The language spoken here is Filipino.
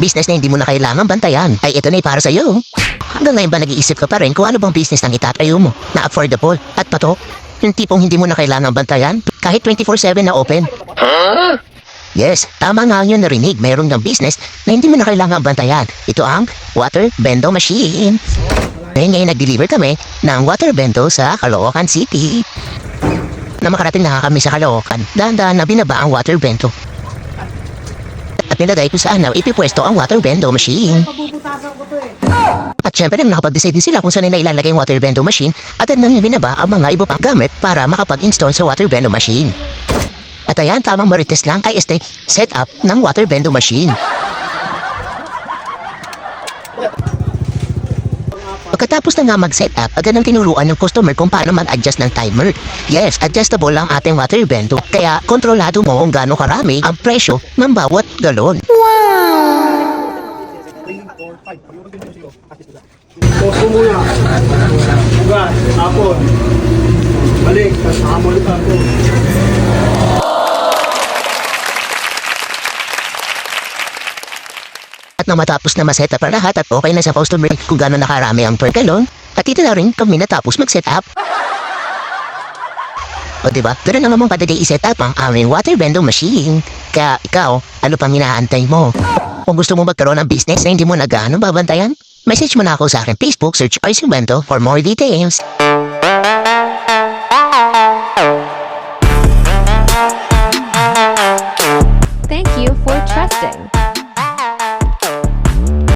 business na hindi mo na kailangan bantayan, ay ito na para sa'yo. Hanggang ngayon ba nag-iisip ka pa rin kung ano bang business ang itatayo mo na affordable at patok? Yung tipong hindi mo na kailangan bantayan kahit 24/7 na open. Yes, tama nga yun narinig. Mayroon ng business na hindi mo na kailangan bantayan. Ito ang water bendo machine. Ngayon nag-deliver kami ng water bendo sa Caloocan City. Na makarating na kami sa Caloocan, dahan-dahan na binaba ang water bendo. At nilagay ko saan na ipipwesto ang water bendo machine. At syempre nang nakapag-decide din sila kung saan nila ilalagay ang water bendo machine at nang binaba ang mga iba pang gamit para makapag-install sa water bendo machine. At ayan, tamang marites lang ay este setup ng water bendo machine. Pagkatapos na nga mag-setup, agad nang tinuruan ng customer kung paano mag-adjust ng timer. Yes, adjustable ang ating water bendo. Kaya kontrolado mo kung gaano karami ang presyo ng bawat galon. Poso muna. Ugat, tapon. Balik, tapos hamon ka po. At nang matapos na ma-setup ang lahat at okay na sa customer kung gaano nakarami ang per galon, at dito na rin kami natapos mag-setup. O diba, ganoon na namang kadali i-setup ang aming water bendo machine. Kaya ikaw, ano pang inaantay mo? Kung gusto mo magkaroon ng business na hindi mo na gaano babantayan, message mo na ako sa akin Facebook, search Oising Bento for more details.